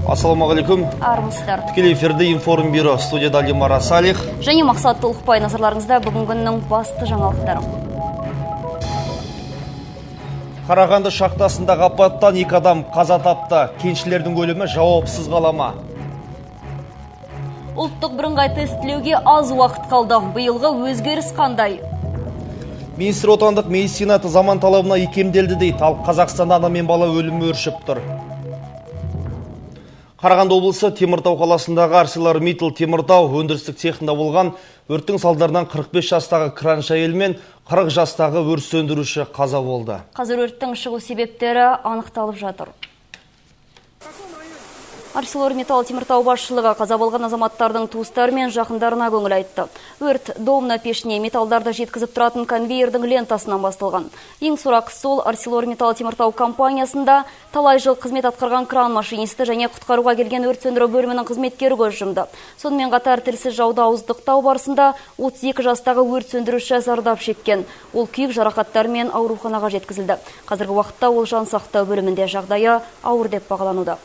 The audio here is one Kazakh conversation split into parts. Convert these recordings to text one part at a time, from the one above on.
Ассаламағалейкум. Армысыздар. Тікелей эфирде информбюро, студияда Алимара Салих және Мақсат Толықбай. Назарларыңызда бүгіннің басты жаңалықтары. Қарағанды шахтасындағы апаттан 2 адам қаза тапты. Кеншілердің өлімі жауапсыз қалама. Ұлттық бірыңғай тестілеуге аз уақыт қалды. Биылғы өзгеріс қандай? Министр отандық медицина заман талабына икемделді дейді. Ал Қазақстанда ана мен бала өлімі өршіп тұр. Қарағанды облысы Теміртау қаласындағы ArcelorMittal Теміртау өндірістік цехында болған өрттің салдарынан 45 жастағы краншы әйел мен 40 жастағы өрт сөндіруші қаза болды. Қазір өрттің шығу себептері анықталып жатыр. ArcelorMittal Теміртау басшылығы қаза болған азаматтардың туыстары мен жақындарына көңіл айтты. Өрт домна пешіне металдарды жеткізіп тұратын конвейердің лентасынан басталған. Ең сорақы сол ArcelorMittal Теміртау компаниясында талай жыл қызмет атқарған кран машинисті және құтқаруға келген өрт сөндіру бөлімінің қызметкері көз жұмды. Сонымен қатар тілсіз жауды ауыздықтау барысында 32 жастағы өрт сөндіруші зардап шеккен. Ол күйік жарақаттарымен ауруханаға жеткізілді. Қазіргі уақытта ол жан сақтау бөлімінде, жағдайы ауыр деп бағалануда.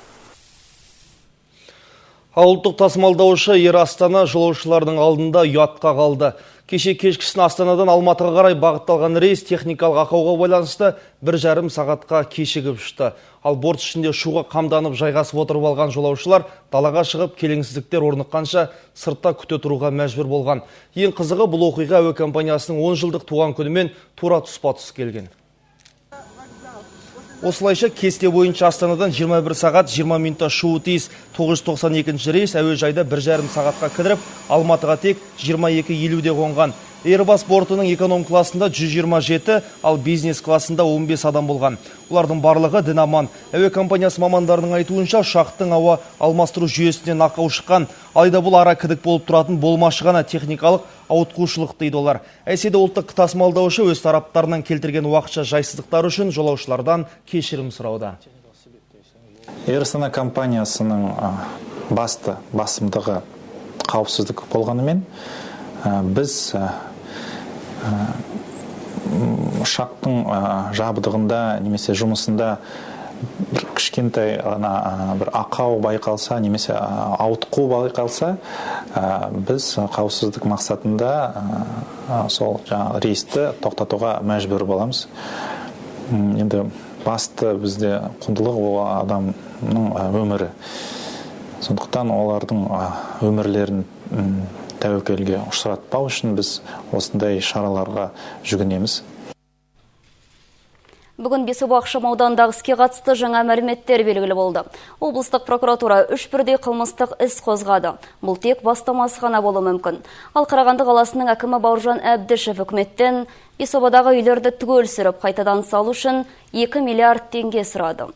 Ұлттық тасымалдаушы Ер Астана жолаушылардың алдында ұятқа қалды. Кеше кешкісін Астанадан Алматыға қарай бағытталған рейс техникалық ақауға байланысты 1,5 сағатқа кешігіп шықты. Ал борт ішінде шуға қамданып жайғасып отырып алған жолаушылар далаға шығып келеңсіздіктер орныққанша сыртта күте тұруға мәжбүр болған. Ең қызығы, бұл оқиға әуе компаниясының 10 жылдық туған күнімен тура тұспа-тұс келген. Осылайша кесте бойынша Астанадан 21 сағат 20 минутта ұшуы тиіс 992 рейс әуежайда 1,5 сағатқа кідіріп, Алматыға тек 22:50-де қонған. Airbus бортының эконом классында 127, ал бизнес классында 15 адам болған. Олардың барлығы дін аман. Әуе компаниясы мамандарының айтуынша, ұшақтың ауа алмастыру жүйесінен ақау шыққан. Алайда бұл ара кідік болып тұратын болмашы ғана техникалық ауытқушылық дейді олар. Әйтсе де ұлттық тасымалдаушы өз тараптарынан келтірген уақытша жайсыздықтар үшін жолаушылардан кешірім сұрауда. Air Astana компаниясының басымдығы қауіпсіздік болғанымен, біз ұшақтың жабдығында немесе жұмысында бір кішкентай бір ақау байқалса, немесе ауытқу байқалса, біз қауіпсіздік мақсатында сол рейсті тоқтатуға мәжбүр боламыз. Енді басты бізде құндылық ол адамның өмірі. Сондықтан олардың өмірлерін тәуекелге ұшыратпау үшін біз осындай шараларға жүгінеміз. Бүгін Бесобақ ықшамауданындағы іске қатысты жаңа мәліметтер белгілі болды. Облыстық прокуратура 3 бірдей қылмыстық іс қозғады. Бұл тек бастамасы ғана болуы мүмкін. Ал Қарағанды қаласының әкімі Бауыржан Әбдішев үкіметтен Бесобадағы үйлерді түгел сүріп, қайтадан салу үшін 2 миллиард теңге сұрады.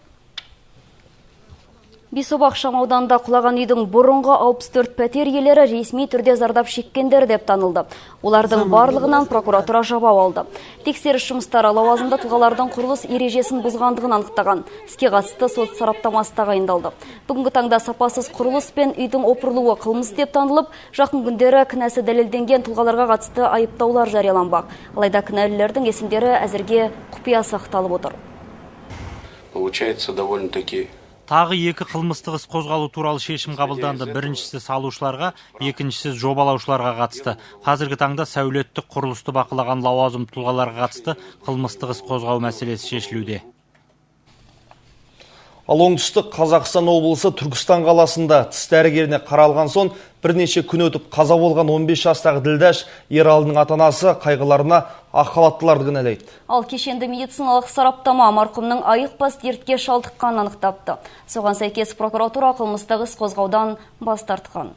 Бесобақ ықшамауданында құлаған үйдің бұрынғы 64 пәтер иелері ресми түрде зардап шеккендер деп танылды. Олардың барлығынан прокуратура жауап алды. Тексеріс жұмыстары лауазымды тұлғалардың құрылыс ережесін бұзғандығын анықтаған. Іске қатысты сот сараптамасы тағайындалды. Бүгінгі таңда сапасыз құрылыс пен үйдің опырылуы қылмыс деп танылып, жақын күндері кінәсі дәлелденген тұлғаларға қатысты айыптаулар жарияланбақ. Алайда кінәлілердің есімдері әзірге құпия сақталып отыр. Получается довольно-таки Тағы 2 қылмыстық іс қозғалу туралы шешім қабылданды. Біріншісі салушыларға, екіншісі жобалаушыларға қатысты. Қазіргі таңда сәулеттік құрылысты бақылаған лауазым тұлғаларға қатысты қылмыстық іс қозғау мәселесі шешілуде. Ал оңтүстік Қазақстан облысы Түркістан қаласында тіс дәрігеріне қаралған соң бірнеше күн өтіп қаза болған 15 жастағы Ділдәш Ералының ата-анасы қайғыларына ақ халаттыларды кінәлайды. Ал кешенді медициналық сараптама марқұмның айықпас дертке шалдыққанын анықтапты. Соған сәйкес прокуратура қылмыстық іс қозғаудан бас тартқан.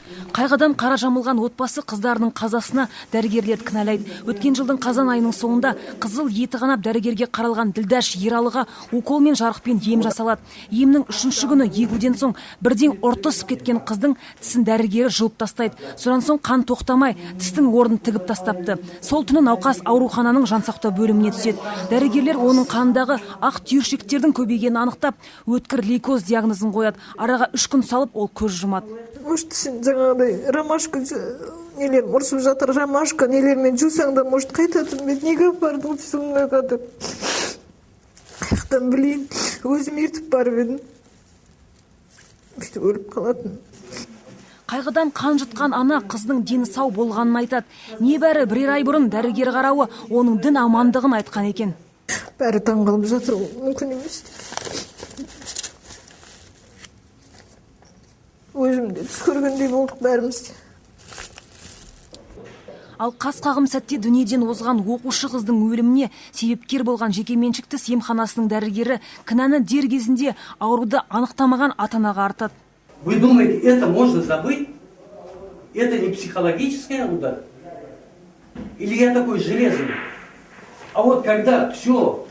Қайғыдан қара жамылған отбасы қыздарының қазасына дәрігерлерді кінәлайды. Өткен жылдың қазан айының соңында қызыл еті қанап дәрігерге қаралған Ділдәш Ералыға укол мен жарықпен ем жасалады. Емнің 3-ші күні егуден соң бірден ұртысып кеткен қыздың тісін дәрігері жұлып тастайды. Содан соң қан тоқтамай тістің орнын тігіп тастапты. Сол түні науқас аурухананың жансақтау бөліміне түседі. Дәрігерлер оның қандағы ақ түйіршектердің көбейгенін анықтап, өткір лейкоз диагнозын қояды. Араға 3 күн салып ол көз жұмады. Жаңағыдай ромашка нелер ұрсып жатыр, ромашка нелермен жусаң да может қайтатын бет, неге бардың соңына деп. Қаяқтан білейін, өзім ертіп барып едім. өйтіп өліп қалатын. Қайғыдан қан жұтқан ана қыздың дені сау болғанын айтады. Небәрі бірер ай бұрын дәрігер қарауы оның дін амандығын айтқан екен. Бәрі таңғалып жатыр, мүмкін емес. Өзімде түс көргендей болдық бәрімізде. Ал қас қағым сәтте дүниеден озған оқушы қыздың өліміне себепкер болған жекеменшікті емханасының дәрігері кінәні дер кезінде ауруды анықтамаған ата-анаға артады. Вы думаете, это можно забыть? Это не психологический удар? Или я такой железный? А вот когда все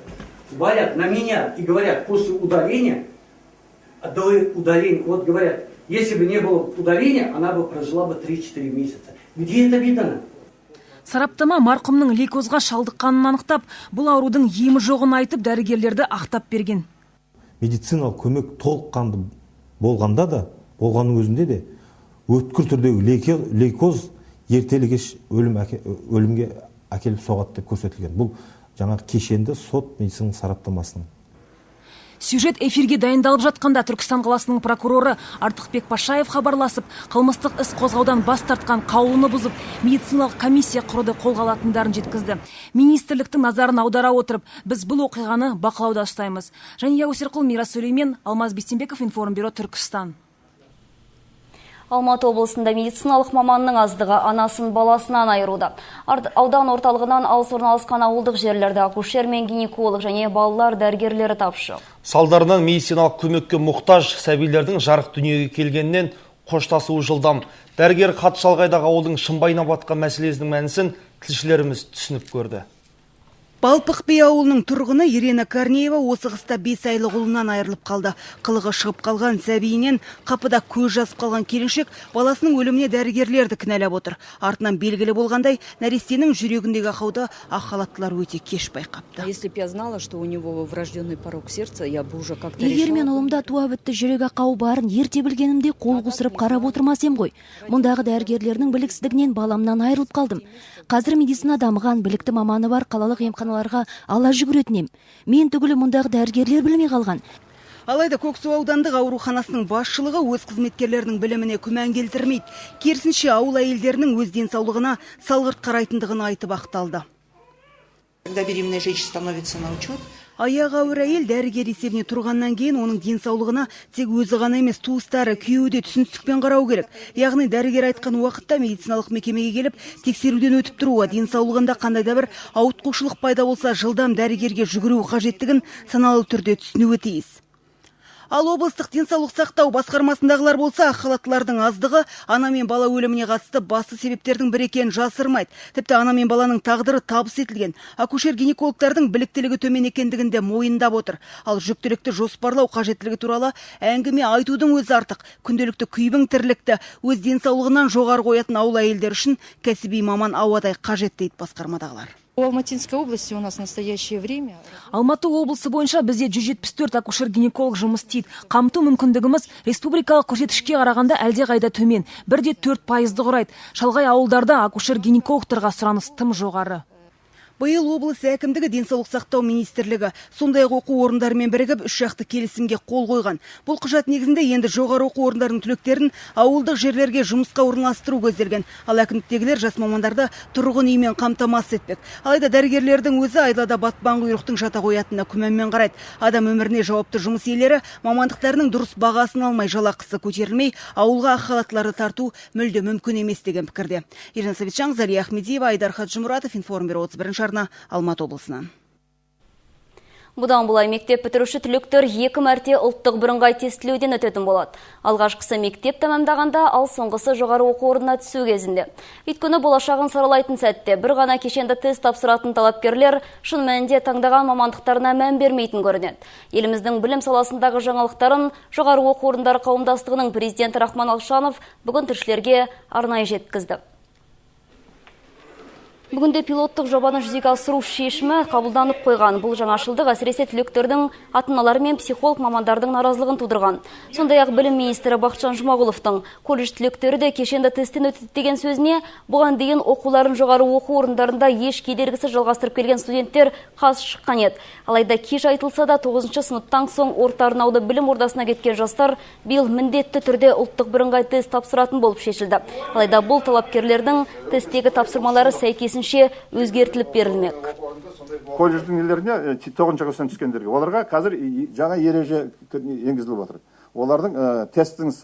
валят на меня и говорят после удаления, вот говорят, если бы не было удаления, она бы прожила бы 3-4 месяца. Где это видно? Сараптама марқұмның лейкозға шалдыққанын анықтап, бұл аурудың емі жоғын айтып, дәрігерлерді ақтап берген. Медициналық көмек толыққанды болғанда да, болғанның өзінде де, өткір түрдегі лейкоз ертелі кеш өлімге әкеліп соғады деп көрсетілген. Бұл жаңағы кешенді сот медициналық сараптамасының. Сюжет эфирге дайындалып жатқанда Түркістан қаласының прокуроры Артықбек Пашаев хабарласып, қылмыстық іс қозғаудан бас тартқан қаулыны бұзып, медициналық комиссия құруды қолға алатындарын жеткізді. Министрліктің назарын аудара отырып, біз бұл оқиғаны бақылауда ұстаймыз. Жәния Өсерқұл, Мирас Сөйлеймен, Алмаз Бейсенбеков, Информбюро, Түркістан. Алматы облысында медициналық маманның аздығы анасын баласынан айыруда. Аудан орталығынан алыс орналасқан ауылдық жерлерде акушер мен гинеколог және балалар дәрігерлері тапшы. Салдарынан медициналық көмекке мұқтаж сәбилердің жарық дүниеге келгеннен қоштасуы жылдам. Дәрігер хат шалғайдағы ауылдың шымбайына батқан мәселесінің мәнісін тілшілеріміз түсініп көрді. Балпықбей ауылының тұрғыны Ирина Корнеева осы қыста 5 айлық ұлынан айырылып қалды. Қылығы шығып қалған сәбиінен қапыда көз жазып қалған келіншек баласының өліміне дәрігерлерді кінәлап отыр. Артынан белгілі болғандай, нәрестенің жүрегіндегі ақауды ақ халаттылар өте кеш байқапты. Если б я знала, что у него врожденный порок сердца, я бы уже как-то Егер мен ұлымда туа бітті жүрек ақауы барын ерте білгенімде қол қусырып қарап отырмас ем ғой. Мұндағы дәрігерлердің біліксіздігінен баламнан айырылып қалдым. Қазір медицина дамыған, білікті маманы бар қалалық емханаларға ала жүгіретінем. Мен түгілі мұндағы дәрігерлер білмей қалған. Алайда Көксу аудандық ауруханасының басшылығы өз қызметкерлерінің біліміне күмән келтірмейді. Керісінше ауыл әйелдерінің өз денсаулығына салғырт қарайтындығын айтып ақталды. Когда беременная женщина становится на учет, Аяғы ауыр әйел дәрігер есебіне тұрғаннан кейін оның денсаулығына тек өзі ғана емес туыстары, күйеуі де түсіністікпен қарау керек. Яғни дәрігер айтқан уақытта медициналық мекемеге келіп тексеруден өтіп тұруы, денсаулығында қандай да бір ауытқушылық пайда болса жылдам дәрігерге жүгіру қажеттігін саналы түрде түсінуі тиіс. Ал облыстық денсаулық сақтау басқармасындағылар болса, ақ халаттылардың аздығы ана мен бала өліміне қатысты басты себептердің бірі екенін жасырмайды. Тіпті ана мен баланың тағдыры табыс етілген. Акушер-гинекологтардың біліктілігі төмен екендігін де мойындап отыр. Ал жүктілікті жоспарлау қажеттілігі туралы әңгіме айтудың өзі артық. Күнделікті күйбің тірлікті өз денсаулығынан жоғары қоятын ауыл әйелдер үшін кәсіби маман ауадай қажет дейді басқармадағылар. В Алматинской области у нас в настоящее время... Алматы облысы бойынша бізде 174 акушер-гинеколог жұмыс істейді. Қамту мүмкіндігіміз республикалық көрсеткішке қарағанда әлде қайда төмен. 1,4% құрайды. Шалғай ауылдарда акушер-гинекологтарға сұраныс тым жоғары. Биыл облыс әкімдігі денсаулық сақтау министрлігі сондай оқу орындарымен бірігіп үш жақты келісімге қол қойған. Бұл құжат негізінде енді жоғары оқу орындарының түлектерін ауылдық жерлерге жұмысқа орналастыру көзделген. Ал әкімдіктегілер жас мамандарды тұрғын үймен қамтамасыз етпек. Алайда дәрігерлердің өзі айлада батпан құйрықтың жата қоятынына күмәнмен қарайды. Адам өміріне жауапты жұмыс иелері мамандықтарының дұрыс бағасын алмай, жалақысы көтерілмей, ауылға ақ халаттыларды тарту мүлде мүмкін емес деген пікірде. Ирина Савитжан, Залия Ахмедиева, Айдар Хаджимұратов, Информбюро 31 Алматы облысынан. Бұдан бұлай мектеп бітіруші түлектер 2 мәрте ұлттық бірыңғай тестілеуден өтетін болады. Алғашқысы мектеп тәмамдағанда, ал соңғысы жоғары оқу орнына түсу кезінде. Өйткені болашағын саралайтын сәтте бір ғана кешенді тест тапсыратын талапкерлер шын мәнінде таңдаған мамандықтарына мән бермейтін көрінеді. Еліміздің білім саласындағы жаңалықтарын жоғары оқу орындары қауымдастығының президенті Рахман Алшанов бүгін тілшілерге арнайы жеткізді. Бүгінде пилоттық жобаны жүзеге асыру шешімі қабылданып қойған. Бұл жаңашылдық әсіресе түлектердің ата-аналары мен психолог мамандардың наразылығын тудырған. Сондай-ақ білім министрі Бақытжан Жұмағұловтың колледж түлектері де кешенді тесттен өтеді деген сөзіне, бұған дейін оқуларын жоғары оқу орындарында еш кедергісіз жалғастырып келген студенттер қарсы шыққан еді. Алайда кеш айтылса да 9 сыныптан соң орта арнаулы білім ордасына кеткен жастар биыл міндетті түрде ұлттық бірыңғай тест тапсыратын болып шешілді. Алайда бұл талапкерлердің тесттегі тапсырмалары сәйкесінше өзгертіліп берілмек. Колледждің елдеріне 9 класстан түскендерге оларға қазір жаңа ереже енгізіліп отыр. Олардың тесттің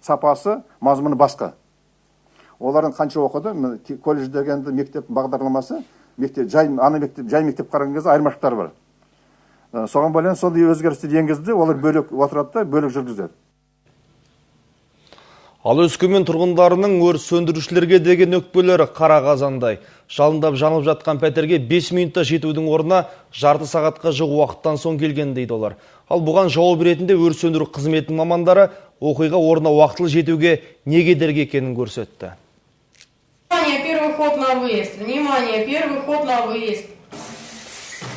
сапасы, мазмұны басқа. Олардың қанша оқыды, колледждегі мектеп бағдарламасы, жай мектеп қараған кезде айырмашылықтар бар. Соған байланысты сондай өзгерістер енгізді, олар бөлек отырады да бөлек жүргізеді. Ал Өскемен тұрғындарының өрт сөндірушілерге деген өкпелері қара қазандай. Жалындап жанып жатқан пәтерге 5 минутта жетудің орнына жарты сағатқа жуық уақыттан соң келген дейді олар. Ал бұған жауап ретінде өрт сөндіру қызметінің мамандары оқиға орнына уақытылы жетуге не кедергі екенін көрсетті. Внимание, первый ход на выезд. Внимание, первый ход на выезд.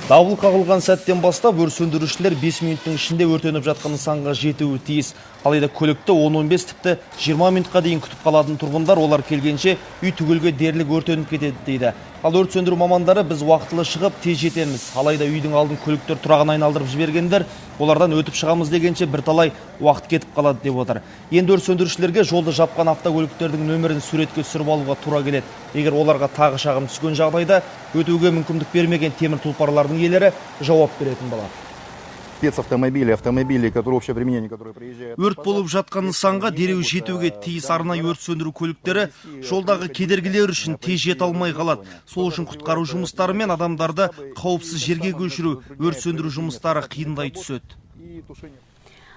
Дабыл қағылған сәттен бастап өрт сөндірушілер 5 минуттың ішінде өртеніп жатқан нысанға жетуі тиіс. Алайда көлікті 10-15 тіпті 20 минутқа дейін күтіп қалатын тұрғындар олар келгенше үй түгелге дерлік өртеніп кетеді дейді. Ал өрт сөндіру мамандары біз уақытылы шығып тез жетеміз. Алайда үйдің алдын көліктер тұрағын айналдырып жібергендер олардан өтіп шығамыз дегенше бірталай уақыт кетіп қалады деп отыр. Енді өрт сөндірушілерге жолды жапқан автокөліктердің нөмірін суретке түсіріп алуға тура келеді. Егер оларға тағы шағым түскен жағдайда өтуге мүмкіндік бермеген темір тұлпарлардың иелері жауап беретін болады. Автомобили, которые общее применение, которые приезжают. Өрт болып жатқан нысанға дереу жетуге тиіс арнайы өрт сөндіру көліктері жолдағы кедергілер үшін тез жете алмай қалады. Сол үшін құтқару жұмыстары мен адамдарды қауіпсіз жерге көшіру, өрт сөндіру жұмыстары қиындай түседі.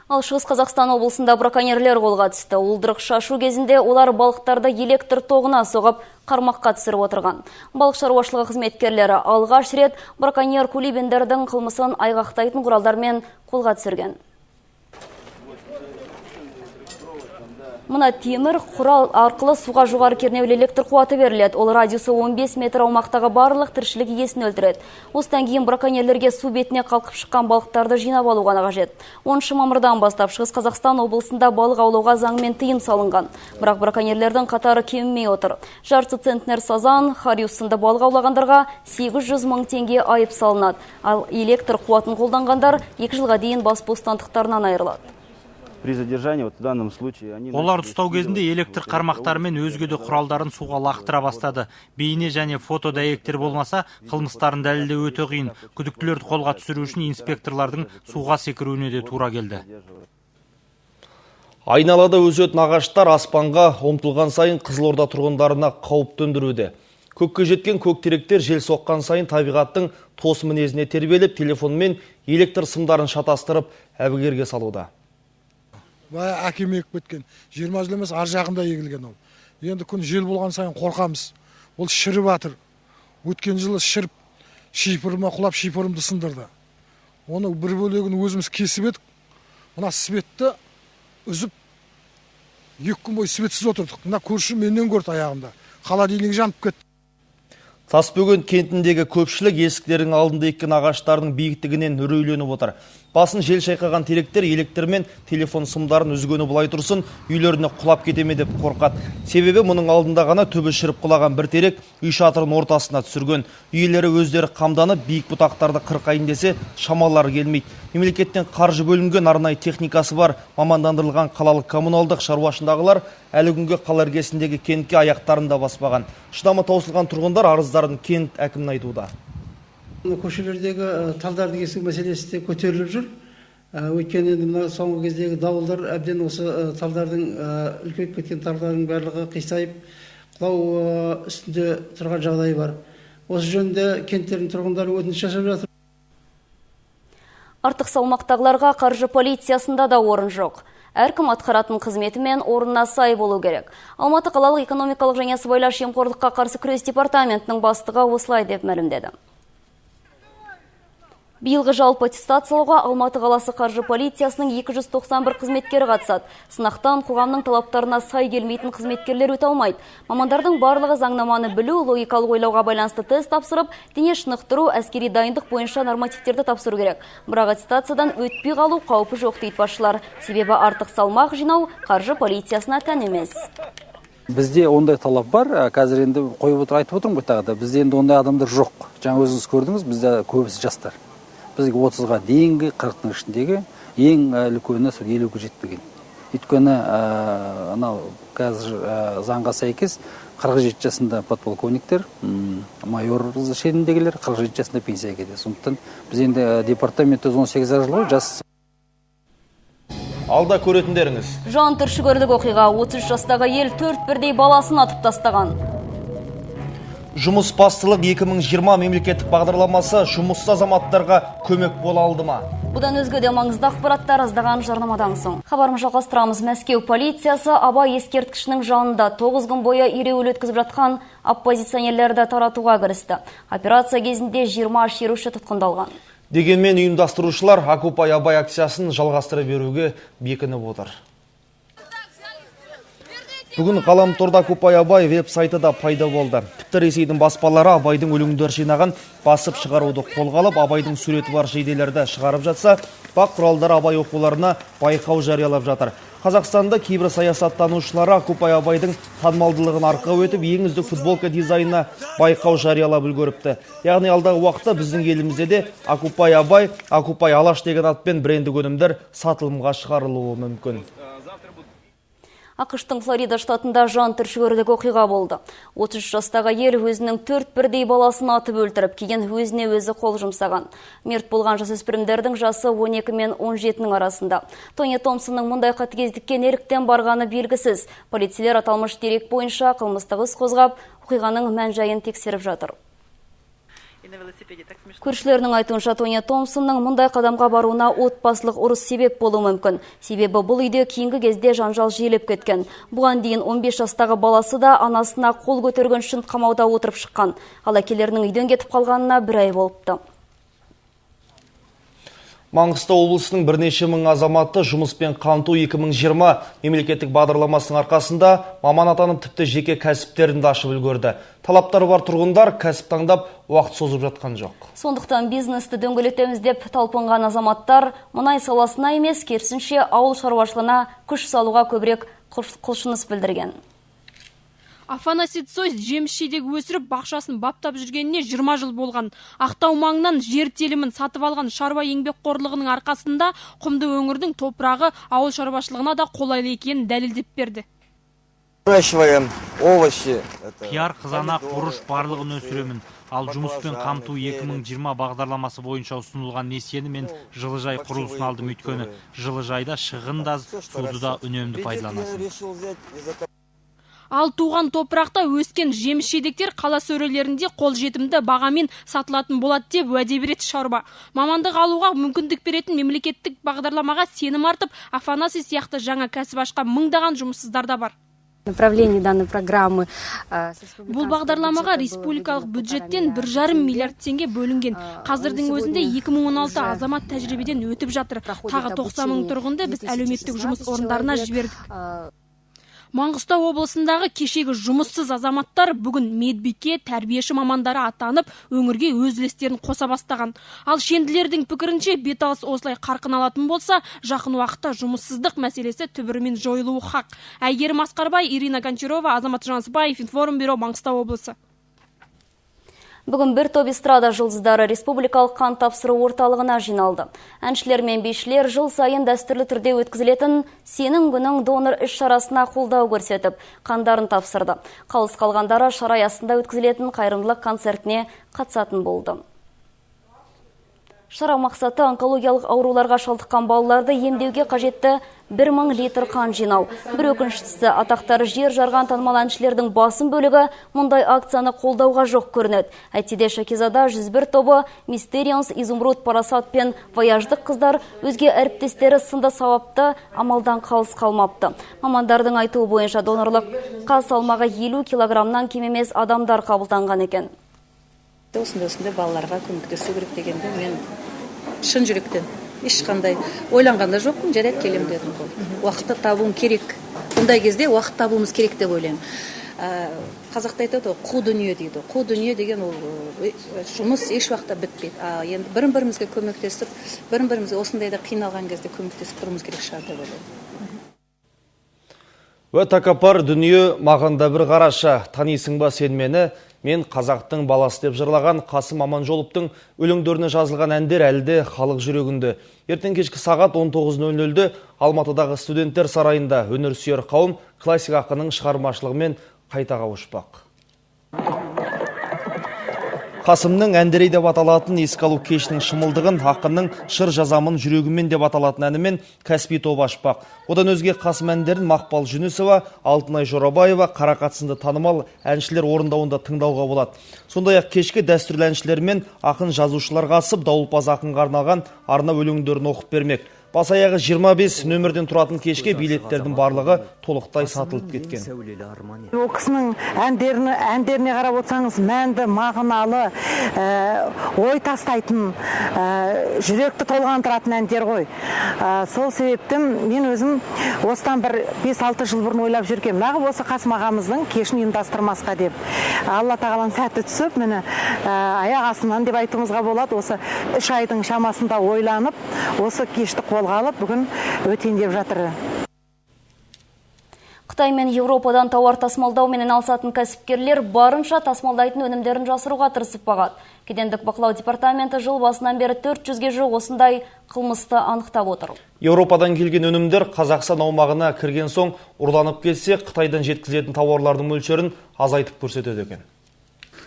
Ал Шығыс Қазақстан облысында браконьерлер қолға түсті. Уылдырық шашу кезінде олар балықтарды электр тоғына соғып қармаққа түсіріп отырған. Балық шаруашылығы қызметкерлері алғаш рет браконьер кулибендердің қылмысын айғақтайтын құралдармен қолға түсірген. Мұна темір құрал арқылы суға жоғары кернеулі электр қуаты беріледі. Ол радиусы 15 метр аумақтағы барлық тіршілік иесін өлтіреді. Осыдан кейін браконьерлерге су бетіне қалқып шыққан балықтарды жинап алу ғана қажет. 10 мамырдан бастап Шығыс Қазақстан облысында балық аулауға заңмен тыйым салынған. Бірақ браконьерлердің қатары кемімей отыр. Жарты центнер сазан, хариус сынды балық аулағандарға 800 мың теңге айып салынады. Ал электр қуатын қолданғандар 2 жылға дейін бас бостандықтарынан айырылады. Олар ұстау кезінде электр қармақтары мен өзге де құралдарын суға лақтыра бастады. Бейне және фото дәйектер болмаса, қылмыстарын дәлелдеу өте қиын. Күдіктілерді қолға түсіру үшін инспекторлардың суға секіруіне де тура келді. Айналада өсетін ағаштар аспанға ұмтылған сайын Қызылорда тұрғындарына қауіп төндіруде. Көкке жеткен көк теректер жел соққан сайын табиғаттың тос мінезіне тербеліп, телефон мен электр сымдарын шатастырып, әбігерге салуда. Әкем екіп кеткен. 20 жыл емес ар жағында егілген ол. Енді күн жел болған сайын қорқамыз. Ол шіріп атыр. Өткен жылы шіріп, шипырыма құлап шипырымды сындырды. Оны бір бөлегін өзіміз кесіп едік. Мына светті үзіп, 2 күн бойы светсіз отырдық. Мына көрші менен көрді аяғымда. Холодильник жанып кетті. Тасбөген кентіндегі көпшілік есіктердің алдында еккен ағаштардың биіктігінен үрейленіп отыр. Басын жел шайқаған теректер электр мен телефон сымдарын үзгені бұлай тұрсын, үйлеріне құлап кетеме деп қорқады. Себебі мұның алдында ғана түбі шіріп құлаған бір терек үй шатырын ортасына түсірген. Үйлері өздері қамданып, биік бұтақтарды қырқайын десе, шамалары келмейді. Мемлекеттен қаржы бөлінген арнайы техникасы бар мамандандырылған қалалық коммуналдық шаруашылығындағылар әлі күнге қала іргесіндегі кентке аяқтарында баспаған. Шыдамы таусылған тұрғындар арыздарын кент әкіміне айтуда. Көшелердегі талдарды кесу мәселесі де көтеріліп жүр. Өйткені соңғы кездегі дауылдар әбден осы талдардың, үлкейіп кеткен талдардың барлығы қисайып, құлау үстінде тұрған жағдай бар. Осы жөнінде кенттердің тұрғындары өтініш жасап жатыр. Артық салмақтағыларға қаржы полициясында да орын жоқ. Әркім атқаратын қызметі мен орнына сай болу керек. Алматы қалалық экономикалық және сыбайлас жемқорлыққа қарсы күрес департаментінің бастығы осылай деп мәлімдеді. Биылғы жалпы аттестациялауға Алматы қаласы қаржы полициясының 291 қызметкері қатысады. Сынақтан қоғамның талаптарына сай келмейтін қызметкерлер өте алмайды. Мамандардың барлығы заңнаманы білу, логикалық ойлауға байланысты тест тапсырып, дене шынықтыру, әскери дайындық бойынша нормативтерді тапсыру керек. Бірақ аттестациядан өтпей қалу қаупі жоқ дейді басшылар. Себебі артық салмақ жинау қаржы полициясына тән емес. Бізде ондай талап бар, қазір енді қойып отыр, айтып отырмын ғой тағы да. Бізде енді ондай адамдар жоқ. Жаңа өзіңіз көрдіңіз, бізде көбісі жастар. Бізге 30-ға дейінгі 40-ның ішіндегі ең үлкені 50-ге жетпеген. Өйткені анау қазір заңға сәйкес 47 жасында подполковниктер, майор шеніндегілер 47 жасында пенсияға кетеді. Сондықтан біз енді департамент 18 жыл ғой, жас. Алда көретіндеріңіз. Жан түршігерлік оқиға 33 жастағы ел 4 бірдей баласын атып тастаған. Жұмыс бастылық 2020 мемлекеттік бағдарламасы жұмыссыз азаматтарға көмек бола алды ма? Бұдан өзге де маңызды ақпараттар аздаған жарнамадан соң. Хабарымызды жалғастырамыз. Мәскеу полициясы Абай ескерткішінің жанында 9 күн бойы ереуіл өткізіп жатқан оппозиционерлерді таратуға кірісті. Операция кезінде 20 шеруші тұтқындалған. Дегенмен ұйымдастырушылар Окупай Абай акциясын жалғастыра беруге бекініп отыр. Бүгін ғаламторда Окупай Абай веб-сайты да пайда болды. Тіпті Ресейдің баспалары Абайдың өлеңдер жинаған басып шығаруды қолға алып, Абайдың суреті бар жейделерді шығарып жатса, бақ құралдары Абай оқуларына байқау жариялап жатыр. Қазақстанда кейбір саясаттанушылары Окупай Абайдың танымалдылығын арқау етіп, ең үздік футболка дизайнына байқау жариялап үлгеріпті. Яғни алдағы уақытта біздің елімізде де Окупай Абай, Окупай Алаш деген атпен брендік өнімдер сатылымға шығарылуы мүмкін. ақш-тың Флорида штатында жан түршігерлік оқиға болды. 33 жастағы ел өзінің 4 бірдей баласын атып өлтіріп, кейін өзіне өзі қол жұмсаған. Мерт болған жасөспірімдердің жасы 12 мен 17-нің арасында. Тони Томпсонның мұндай қатыгездікке неліктен барғаны белгісіз. Полицейлер аталмыш дерек бойынша қылмыстық іс қозғап, оқиғаның мән-жайын тексеріп жатыр. Көршілерінің айтуынша Тони Томпсонның мұндай қадамға баруына отбасылық ұрыс себеп болуы мүмкін. Себебі бұл үйде кейінгі кезде жанжал жиілеп кеткен. Бұған дейін 15 жастағы баласы да анасына қол көтерген үшін қамауда отырып шыққан. Ал әкелерінің үйден кетіп қалғанына бір ай болыпты. Маңғыстау облысының бірнеше мың азаматты жұмыспен қамту 2020 мемлекеттік бағдарламасының арқасында маман атанып тіпті жеке кәсіптерін де ашып үлгерді. Талаптары бар тұрғындар кәсіп таңдап уақыт созып жатқан жоқ. Сондықтан бизнесті дөңгелетеміз деп талпынған азаматтар мұнай саласына емес, керісінше ауыл шаруашылығына күш салуға көбірек құлшыныс білдірген. Афанасий Цой жеміс-жидек өсіріп бақшасын баптап жүргеніне 20 жыл болған. Ақтау маңынан жер телімін сатып алған шаруа еңбекқорлығының арқасында құмды өңірдің топырағы ауыл шаруашылығына да қолайлы екенін дәлелдеп берді. Выращиваем овощи. Қияр, қызанақ, бұрыш барлығын өсіремін. Ал жұмыспен қамту 2020 бағдарламасы бойынша ұсынылған несиені мен жылыжай құрылысын алдым, өйткені жылыжайда шығын да аз, суды да үнемді пайдаланасың. Ал туған топырақта өскен жеміс-жидектер қала сөрелерінде қолжетімді бағамен сатылатын болады деп уәде береді шаруа. Мамандық алуға мүмкіндік беретін мемлекеттік бағдарламаға сенім артып, Афанасий сияқты жаңа кәсіп ашқан мыңдаған жұмыссыздар да бар. Бұл бағдарламаға республикалық бюджеттен 1,5 миллиард теңге бөлінген. Қазірдің өзінде 2016 азамат тәжірибеден өтіп жатыр. Тағы 90 мың тұрғынды біз әлеуметтік жұмыс орындарына жібердік. Маңғыстау облысындағы кешегі жұмыссыз азаматтар бүгін медбике, тәрбиеші мамандары атанып, өңірге өз үлестерін қоса бастаған. Ал шенділердің пікірінше беталыс осылай қарқын алатын болса, жақын уақытта жұмыссыздық мәселесі түбірімен жойылуы хақ. Әйгерім Асқарбай, Ирина Гончарова, Азамат Жансыбаев, Информбюро, Маңғыстау облысы. Бүгін бір топ эстрада жұлдыздары республикалық қан тапсыру орталығына жиналды. Әншілер мен бишілер жыл сайын дәстүрлі түрде өткізілетін сенің күнің донор іс шарасына қолдау көрсетіп, қандарын тапсырды. Қалыс қалғандары шара аясында өткізілетін қайырымдылық концертіне қатысатын болды. Шара мақсаты онкологиялық ауруларға шалдыққан балаларды емдеуге қажетті 1000 литр қан жинау. Бір өкініштісі, атақтары жер жарған танымал әншілердің басым бөлігі мұндай акцияны қолдауға жоқ көрінеді. Әйтседе Шакизада 101 тобы, Мистерионс, Изумруд, Парасат пен Вояждық қыздар өзге әріптестері сынды сауапты амалдан қалыс қалмапты. Мамандардың айтуы бойынша донорлық қан салмағы 50 килограммнан кем емес адамдар қабылданған екен. Осындай балаларға көмектесу керек дегенде мен шын жүректен. Ешқандай ойланғанда жоқпын, жарайды келем дедім. Уақытты табуым керек. Бұндай кезде уақыт табуымыз керек деп ойлаймын. Қазақта айтады, қу дүние дейді. Қу дүние деген ол жұмыс еш уақытта бітпейді. Енді бірін-бірімізге көмектесіп, бірін-бірімізге осындайда қиналған кезде көмектесіп тұруымыз керек шығар деп ойлаймын. Тәкаппар дүние мағында бір қараша, танисың ба сен мені, мен қазақтың баласы деп жырлаған Қасым Аманжоловтың өлеңдеріне жазылған әндер әлде халық жүрегінде. Ертең кешкі сағат 19:00-де Алматыдағы студенттер сарайында өнерсүйер қауым классик ақынның шығармашылығымен қайта қауышпақ. Қасымның әндері деп аталатын еске алу кешінің шымылдығын, ақынның шыр жазамын жүрегімен деп аталатын әнімен кәсіби топ ашпақ. Одан өзге Қасым әндерін Мақпал Жүнісова, Алтынай Жорабаева, Қарақат сынды танымал әншілер орындауында тыңдауға болады. Сондай-ақ кешкі дәстүрлі әншілермен ақын жазушылар қатысып, дауылпаз ақынға арналған арна өлеңдерін оқып бермек. Бас аяғы 25 нөмірден тұратын кешке билеттердің барлығы толықтай сатылып кеткен. Ол кісінің әндеріне қарап отырсаңыз, мәнді, мағыналы, ой тастайтын, жүректі толғандыратын әндер ғой. Сол себептен мен өзім осыдан бір 5-6 жыл бұрын ойлап жүргем. Нағып осы Қасым ағамыздың кешін ұйымдастырмасқа деп. Алла тағаланың сәті түсіп, мені аяқ астынан деп айтуымызға болады. Осы 3 айдың шамасында ойланып, осы кешті қолға алып, бүгін өтейін деп жатыр. Қытай мен Еуропадан тауар тасымалдаумен айналысатын кәсіпкерлер барынша тасымалдайтын өнімдерін жасыруға тырысып бағады. Кедендік бақылау департаменті жыл басынан бері 400-ге жуық осындай қылмысты анықтап отыр. Еуропадан келген өнімдер Қазақстан аумағына кірген соң ұрланып кетсе, Қытайдан жеткізілетін тауарлардың мөлшерін азайтып көрсетеді екен.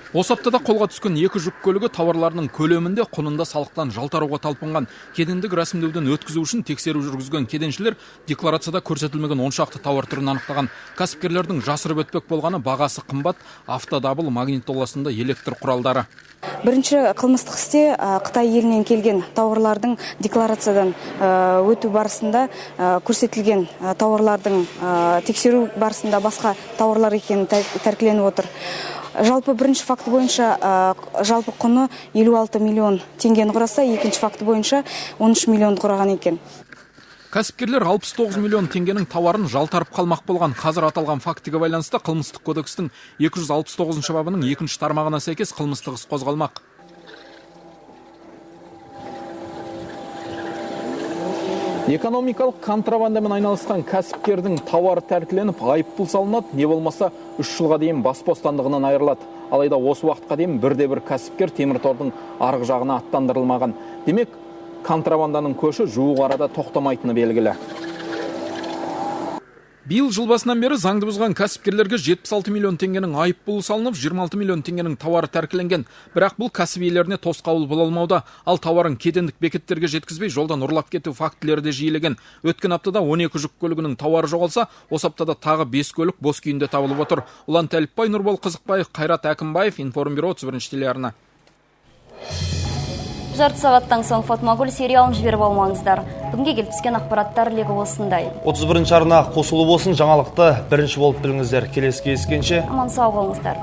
Осы аптада қолға түскен 2 жүк көлігі тауарларының көлемінде құнында салықтан жалтаруға талпынған. Кедендік рәсімдеуден өткізу үшін тексеру жүргізген кеденшілер декларацияда көрсетілмеген 10 шақты тауар түрін анықтаған. Кәсіпкерлердің жасырып өтпек болғаны бағасы қымбат автодабыл, магнитоласында электр құралдары. Бірінші қылмыстық істе Қытай елінен келген тауарлардың декларациядан өту барысында көрсетілген тауарлардың тексеру барысында басқа тауарлар екені тәркіленіп отыр. Жалпы бірінші факті бойынша жалпы құны 56 миллион теңгені құраса, екінші факті бойынша 13 миллион құраған екен. Кәсіпкерлер 69 миллион теңгенің тауарын жалтарып қалмақ болған. Қазір аталған фактіге байланысты қылмыстық кодекстің 269 бабының 2 тармағына сәйкес қылмыстық іс қозғалмақ. Экономикалық контрабандамен айналысқан кәсіпкердің тауары тәркіленіп, айыппұл салынады, не болмаса 3 жылға дейін бас бостандығынан айырылады. Алайда осы уақытқа дейін бірде-бір кәсіпкер теміртордың арғы жағына аттандырылмаған. Демек, контрабанданың көші жуық арада тоқтамайтыны белгілі. Биыл жыл басынан бері заңды бұзған кәсіпкерлерге 76 миллион теңгенің айыппұлы салынып, 26 миллион теңгенің тауары тәркіленген. Бірақ бұл кәсіп иелеріне тосқауыл бола алмауда. Ал тауарын кедендік бекеттерге жеткізбей, жолдан ұрлап кету фактілері де жиілеген. Өткен аптада 12 жүк көлігінің тауары жоғалса, осы аптада тағы 5 көлік бос күйінде табылып отыр. Ұлан Тәліпбай, Нұрбол Қызықбаев, Қайрат Әкімбаев, Информбюро 31 телеарна. Жарты сағаттан соң Фатмагүл сериалын жіберіп алмаңыздар. Бүгінге келіп түскен ақпараттар легі осындай. 31 арна қосылу болсын, жаңалықты бірінші болып біліңіздер. Келесі кездескенше аман сау болыңыздар.